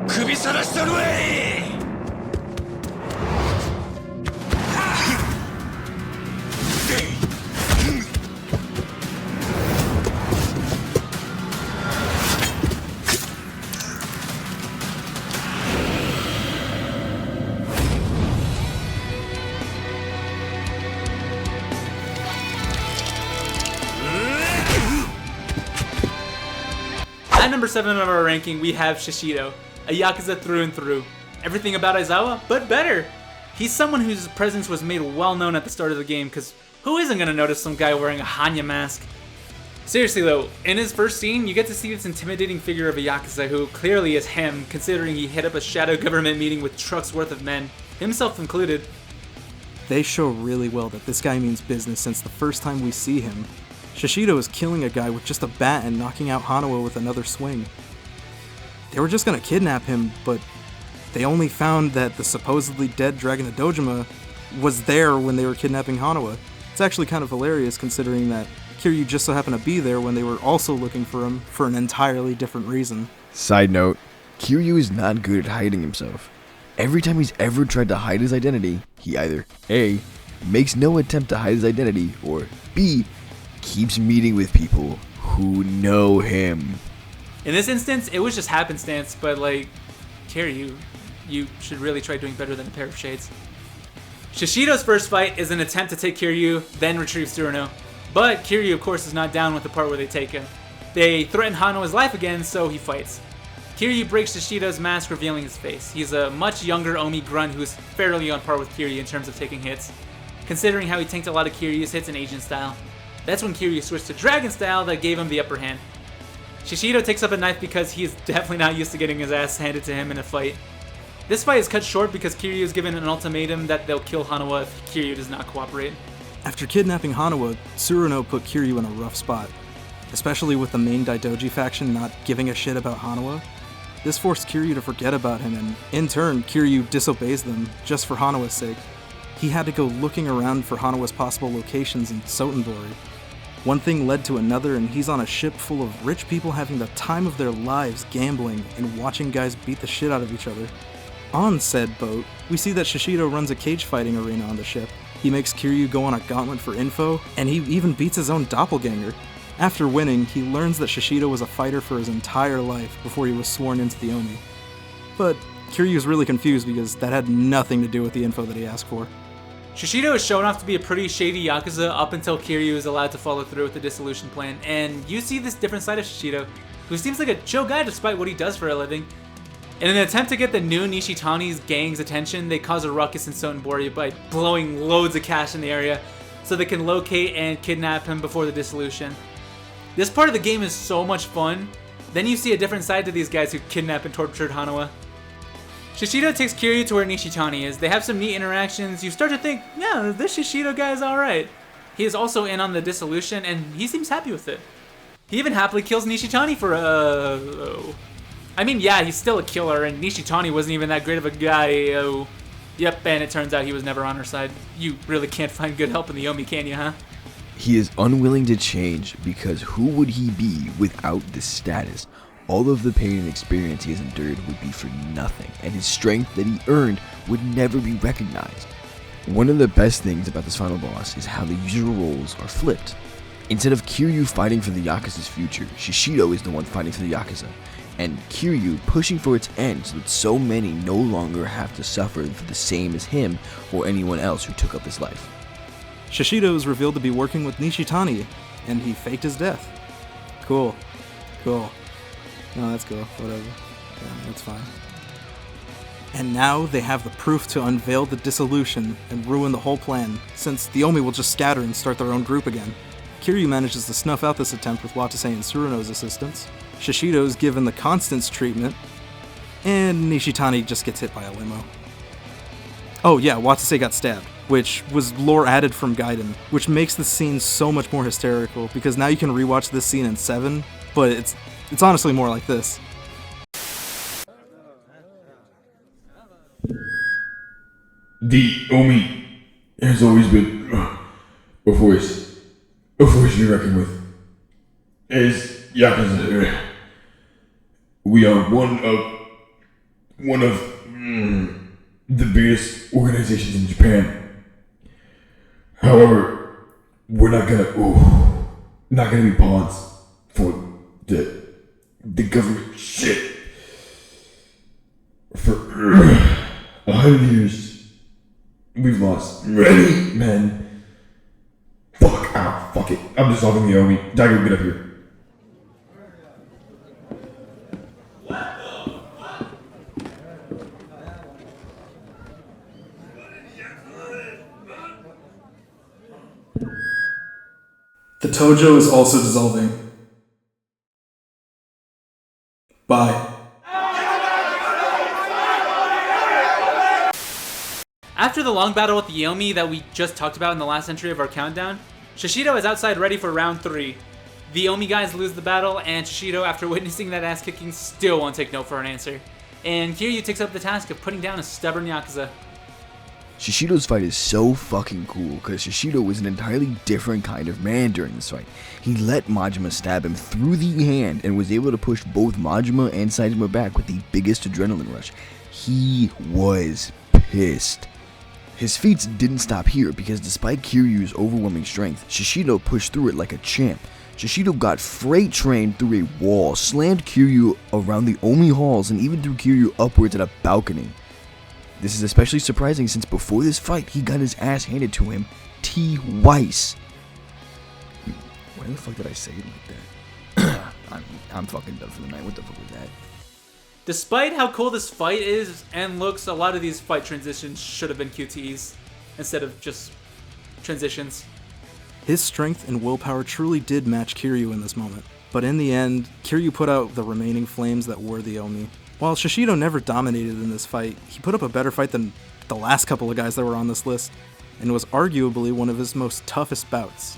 首さらしたるわい。At number 7 of our ranking, we have Shishido, a Yakuza through and through. Everything about Aizawa, but better. He's someone whose presence was made well known at the start of the game, because who isn't going to notice some guy wearing a Hanya mask? Seriously though, in his first scene, you get to see this intimidating figure of a Yakuza who clearly is him, considering he hit up a shadow government meeting with trucks worth of men, himself included. They show really well that this guy means business since the first time we see him. Shishido is killing a guy with just a bat and knocking out Hanawa with another swing. They were just gonna kidnap him, but they only found that the supposedly dead Dragon of Dojima was there when they were kidnapping Hanawa. It's actually kind of hilarious considering that Kiryu just so happened to be there when they were also looking for him for an entirely different reason. Side note, Kiryu is not good at hiding himself. Every time he's ever tried to hide his identity, he either A, makes no attempt to hide his identity, or B, keeps meeting with people who know him. In this instance, it was just happenstance, but like, Kiryu, you should really try doing better than a pair of shades. Shishido's first fight is an attempt to take Kiryu, then retrieve Tsuruno. But Kiryu, of course, is not down with the part where they take him. They threaten Hanawa's life again, so he fights. Kiryu breaks Shishido's mask, revealing his face. He's a much younger Omi grunt who's fairly on par with Kiryu in terms of taking hits, considering how he tanked a lot of Kiryu's hits in Asian style. That's when Kiryu switched to Dragon style that gave him the upper hand. Shishido takes up a knife because he is definitely not used to getting his ass handed to him in a fight. This fight is cut short because Kiryu is given an ultimatum that they'll kill Hanawa if Kiryu does not cooperate. After kidnapping Hanawa, Tsuruno put Kiryu in a rough spot, especially with the main Daidoji faction not giving a shit about Hanawa. This forced Kiryu to forget about him, and in turn, Kiryu disobeys them just for Hanawa's sake. He had to go looking around for Hanawa's possible locations in Sotenbori. One thing led to another, and he's on a ship full of rich people having the time of their lives gambling and watching guys beat the shit out of each other. On said boat, we see that Shishido runs a cage fighting arena on the ship. He makes Kiryu go on a gauntlet for info, and he even beats his own doppelganger. After winning, he learns that Shishido was a fighter for his entire life before he was sworn into the Omi. But Kiryu's really confused because that had nothing to do with the info that he asked for. Shishido is shown off to be a pretty shady Yakuza up until Kiryu is allowed to follow through with the dissolution plan, and you see this different side of Shishido, who seems like a chill guy despite what he does for a living. In an attempt to get the new Nishitani's gang's attention, they cause a ruckus in Sotenbori by blowing loads of cash in the area so they can locate and kidnap him before the dissolution. This part of the game is so much fun. Then you see a different side to these guys who kidnapped and tortured Hanawa. Shishido takes Kiryu to where Nishitani is. They have some neat interactions. You start to think, yeah, this Shishido guy is alright. He is also in on the dissolution, and he seems happy with it. He even happily kills Nishitani for I mean, yeah, he's still a killer, and Nishitani wasn't even that great of a guy. Yep, and it turns out he was never on her side. You really can't find good help in the Omi, can you, huh? He is unwilling to change because who would he be without this status? All of the pain and experience he has endured would be for nothing, and his strength that he earned would never be recognized. One of the best things about this final boss is how the usual roles are flipped. Instead of Kiryu fighting for the Yakuza's future, Shishido is the one fighting for the Yakuza, and Kiryu pushing for its end so that so many no longer have to suffer for the same as him or anyone else who took up his life. Shishido is revealed to be working with Nishitani, and he faked his death. Cool. No, that's cool. Whatever. Yeah, that's fine. And now they have the proof to unveil the dissolution and ruin the whole plan, since the Omi will just scatter and start their own group again. Kiryu manages to snuff out this attempt with Watase and Tsuruno's assistance. Shishido is given the Constance treatment, and Nishitani just gets hit by a limo. Oh yeah, Watase got stabbed, which was lore added from Gaiden, which makes the scene so much more hysterical, because now you can rewatch this scene in 7, but it's honestly more like this. The Omi has always been a force to be reckoned with. As Yakuza, We are one of the biggest organizations in Japan. However, we're not gonna be pawns for the government shit. For 100 years, we've lost many men. Fuck it. I'm dissolving the army. Daigo, get up here. The Tojo is also dissolving. Bye. After the long battle with the Yomi that we just talked about in the last entry of our countdown, Shishido is outside ready for round 3. The Yomi guys lose the battle, and Shishido, after witnessing that ass kicking, still won't take no for an answer. And Kiryu takes up the task of putting down a stubborn Yakuza. Shishido's fight is so fucking cool because Shishido was an entirely different kind of man during this fight. He let Majima stab him through the hand and was able to push both Majima and Saitama back with the biggest adrenaline rush. He was pissed. His feats didn't stop here because despite Kiryu's overwhelming strength, Shishido pushed through it like a champ. Shishido got freight trained through a wall, slammed Kiryu around the Omi halls, and even threw Kiryu upwards at a balcony. This is especially surprising since before this fight, he got his ass handed to him twice. Why the fuck did I say it like that? I'm fucking done for the night. What the fuck was that? Despite how cool this fight is and looks, a lot of these fight transitions should have been QTEs instead of just transitions. His strength and willpower truly did match Kiryu in this moment, but in the end, Kiryu put out the remaining flames that were the Omi. While Shishido never dominated in this fight, he put up a better fight than the last couple of guys that were on this list, and was arguably one of his most toughest bouts.